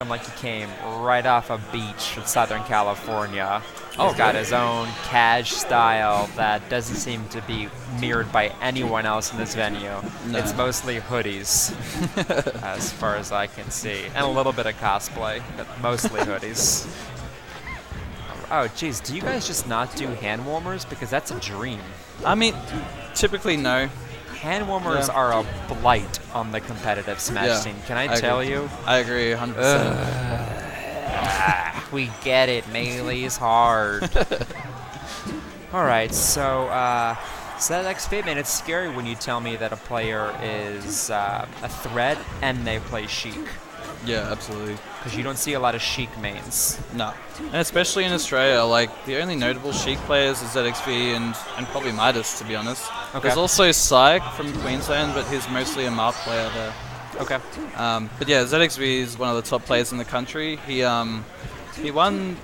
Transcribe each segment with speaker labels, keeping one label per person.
Speaker 1: like he came right off a beach in Southern California.
Speaker 2: Oh,
Speaker 1: He's got
Speaker 2: really?
Speaker 1: his own cash style that doesn't seem to be mirrored by anyone else in this venue.
Speaker 2: No.
Speaker 1: It's mostly hoodies, as far as I can see, and a little bit of cosplay, but mostly hoodies. Oh, geez, do you guys just not do hand warmers? Because that's a dream.
Speaker 2: I mean, typically no.
Speaker 1: Hand warmers
Speaker 2: Yeah.
Speaker 1: are a blight on the competitive Smash
Speaker 2: Yeah,
Speaker 1: scene. Can I
Speaker 2: I
Speaker 1: tell
Speaker 2: agree.
Speaker 1: you?
Speaker 2: I agree 100%.
Speaker 1: We get it. Melee's hard. Alright, so ZXV, man, it's scary when you tell me that a player is a threat and they play Sheik.
Speaker 2: Yeah, absolutely.
Speaker 1: Because you don't see a lot of Sheik mains.
Speaker 2: No. And especially in Australia, like, the only notable Sheik players is ZXV and probably Midas, to be honest.
Speaker 1: Okay.
Speaker 2: There's also Syke from Queensland, but he's mostly a Marth player there.
Speaker 1: Okay.
Speaker 2: But yeah, ZXV is one of the top players in the country. He won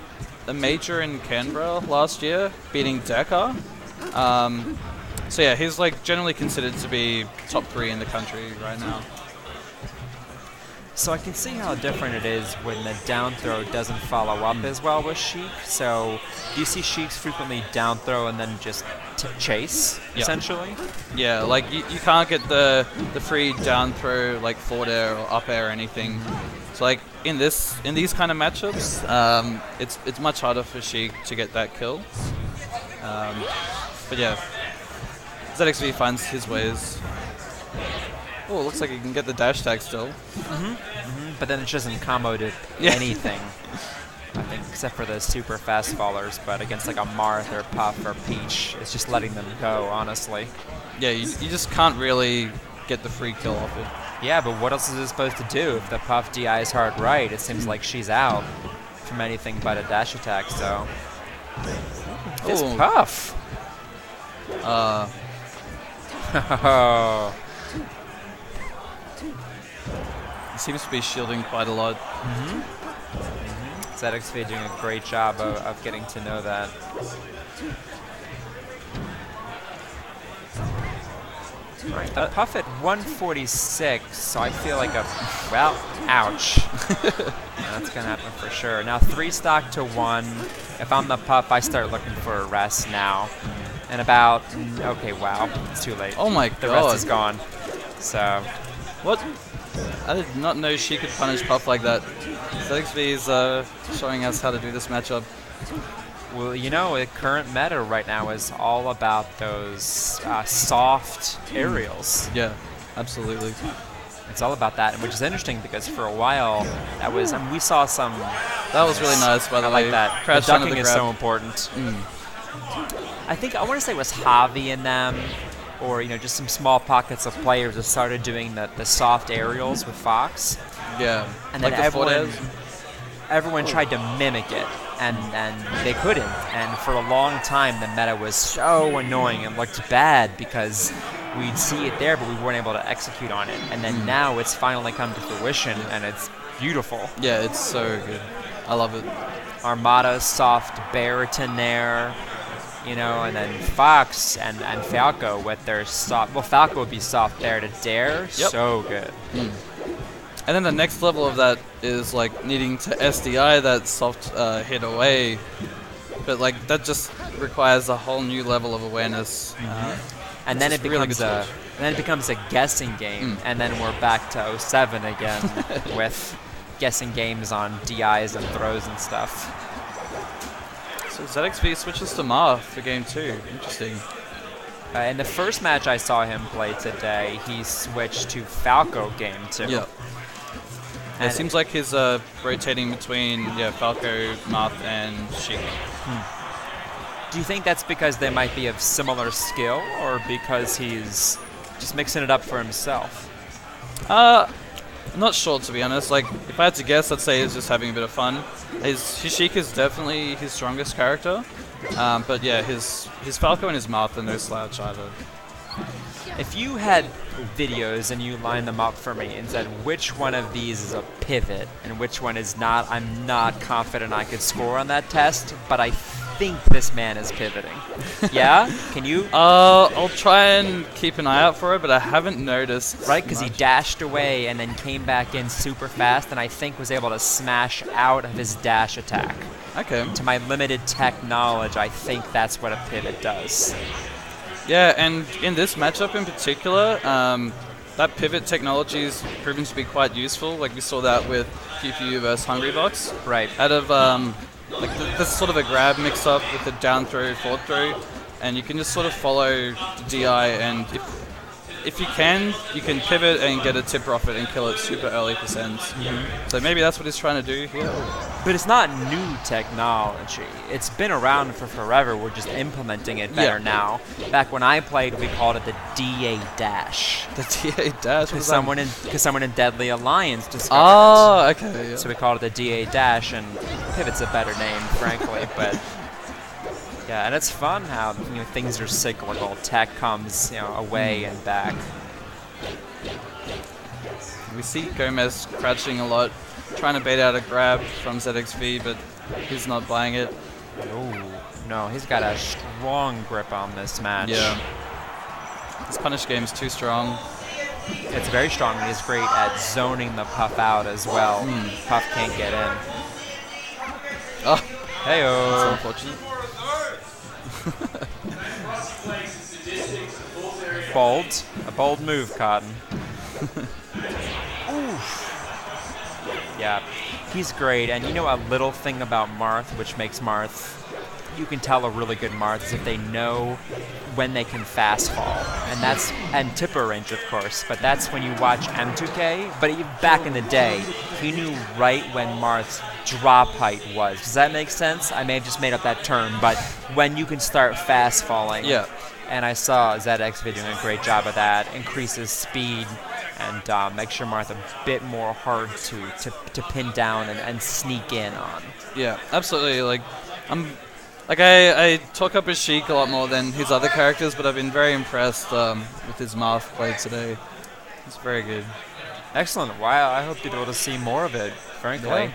Speaker 2: a major in Canberra last year, beating Dakar. So yeah, he's like generally considered to be top 3 in the country right now.
Speaker 1: So I can see how different it is when the down throw doesn't follow up as well with Sheik. So do you see Sheiks frequently down throw and then just chase,
Speaker 2: Yeah.
Speaker 1: essentially?
Speaker 2: Yeah, like you can't get the free down throw like forward air or up air or anything. So like in these kind of matchups, it's much harder for Sheik to get that kill. But yeah, ZXV finds his ways. Oh, it looks like he can get the dash tag still.
Speaker 1: But then it doesn't combo to
Speaker 2: Yeah.
Speaker 1: anything, I think, except for the super fast fallers. But against like a Marth or Puff or Peach, it's just letting them go, honestly.
Speaker 2: Yeah, you just can't really get the free kill off it.
Speaker 1: Yeah, but what else is it supposed to do? If the Puff DIs hard right, it seems like she's out from anything but a dash attack, so... This
Speaker 2: Oh.
Speaker 1: Puff! Oh.
Speaker 2: He seems to be shielding quite a lot.
Speaker 1: ZXV doing a great job of getting to know that. Right, the Puff at 146, so I feel like well, ouch. That's gonna happen for sure. Now 3 stock to 1. If I'm the Puff, I start looking for a rest now. And about, okay, wow, it's too late.
Speaker 2: Oh my
Speaker 1: The
Speaker 2: god.
Speaker 1: rest is gone. So,
Speaker 2: What? I did not know she could punish Puff like that. ZXV is showing us how to do this matchup.
Speaker 1: well, you know, the current meta right now is all about those soft aerials.
Speaker 2: Yeah, absolutely.
Speaker 1: It's all about that, which is interesting because for a while that was. I mean, we saw some.
Speaker 2: That was really nice, by the
Speaker 1: I
Speaker 2: way.
Speaker 1: like that. The
Speaker 2: Crouch under
Speaker 1: ducking
Speaker 2: the
Speaker 1: is
Speaker 2: grab.
Speaker 1: so important. I think I want to say it was Javi in them, or just some small pockets of players that started doing the soft aerials with Fox,
Speaker 2: Yeah.
Speaker 1: and then
Speaker 2: like the forward
Speaker 1: everyone tried to mimic it, and they couldn't. And for a long time, the meta was so annoying and looked bad because we'd see it there, but we weren't able to execute on it. And then now it's finally come to fruition, and it's beautiful.
Speaker 2: Yeah, it's so good. I love it.
Speaker 1: Armada, soft Baritone there, and then Fox and Falco with their soft. Well, Falco would be soft there to dare.
Speaker 2: Yep.
Speaker 1: So good.
Speaker 2: And then the next level of that is like needing to SDI that soft hit away. But like that just requires a whole new level of awareness.
Speaker 1: And then
Speaker 2: It's
Speaker 1: it
Speaker 2: a really
Speaker 1: becomes
Speaker 2: good
Speaker 1: a guessing game, and then we're back to 07 again with guessing games on DIs and throws and stuff.
Speaker 2: So ZXV switches to Marth for game 2. Interesting.
Speaker 1: In the first match I saw him play today, he switched to Falco game 2.
Speaker 2: Yeah.
Speaker 1: And
Speaker 2: It seems like he's rotating between Falco, Marth, and Sheik.
Speaker 1: Do you think that's because they might be of similar skill, or because he's just mixing it up for himself?
Speaker 2: I'm not sure, to be honest. Like, if I had to guess, I'd say he's just having a bit of fun. His Sheik is definitely his strongest character, but yeah, his Falco and his Marth are no slouch either.
Speaker 1: If you had videos and you lined them up for me and said which one of these is a pivot and which one is not, I'm not confident I could score on that test, but I think this man is pivoting. Yeah? Can you?
Speaker 2: I'll try and keep an eye out for it, but I haven't noticed.
Speaker 1: Right, because he dashed away and then came back in super fast, and I think was able to smash out of his dash attack.
Speaker 2: Okay.
Speaker 1: To my limited tech knowledge, I think that's what a pivot does.
Speaker 2: Yeah, and in this matchup in particular, that pivot technology is proven to be quite useful. Like we saw that with QQ versus Hungrybox.
Speaker 1: Right.
Speaker 2: Out of there's sort of a grab mix up with the down throw, forward throw, and you can just sort of follow the DI, and if you can pivot and get a tipper off it and kill it super early %. So maybe that's what he's trying to do here.
Speaker 1: But it's not new technology. It's been around for forever. We're just implementing it better now. Back when I played, we called it the DA dash.
Speaker 2: The DA dash?
Speaker 1: Because someone in Deadly Alliance discovered it.
Speaker 2: Oh, okay. Yeah.
Speaker 1: So we called it the DA dash, and pivot's a better name, frankly. But yeah, and it's fun how things are cyclical. Tech comes away and back.
Speaker 2: We see Gomez crouching a lot, trying to bait out a grab from ZXV, but he's not buying it.
Speaker 1: No, he's got a strong grip on this match.
Speaker 2: Yeah. His punish game is too strong.
Speaker 1: It's very strong, and he's great at zoning the Puff out as well. Puff can't get in.
Speaker 2: Oh,
Speaker 1: Hey-oh.
Speaker 2: that's unfortunate.
Speaker 1: A bold move, Cotton. Yeah, he's great. And a little thing about Marth, which makes Marth, you can tell a really good Marth is if they know when they can fast fall. And tipper range, of course, but that's when you watch M2K. But even back in the day, he knew right when Marth's drop height was. Does that make sense? I may have just made up that term, but when you can start fast falling.
Speaker 2: Yeah.
Speaker 1: And I saw ZXV doing a great job of that, increases speed and make sure Marth a bit more hard to pin down and sneak in on.
Speaker 2: Yeah, absolutely. I talk up his Sheik a lot more than his other characters, but I've been very impressed with his Marth play today. It's very good.
Speaker 1: Excellent. Wow, I hope to be able to see more of it, frankly.
Speaker 2: Yeah.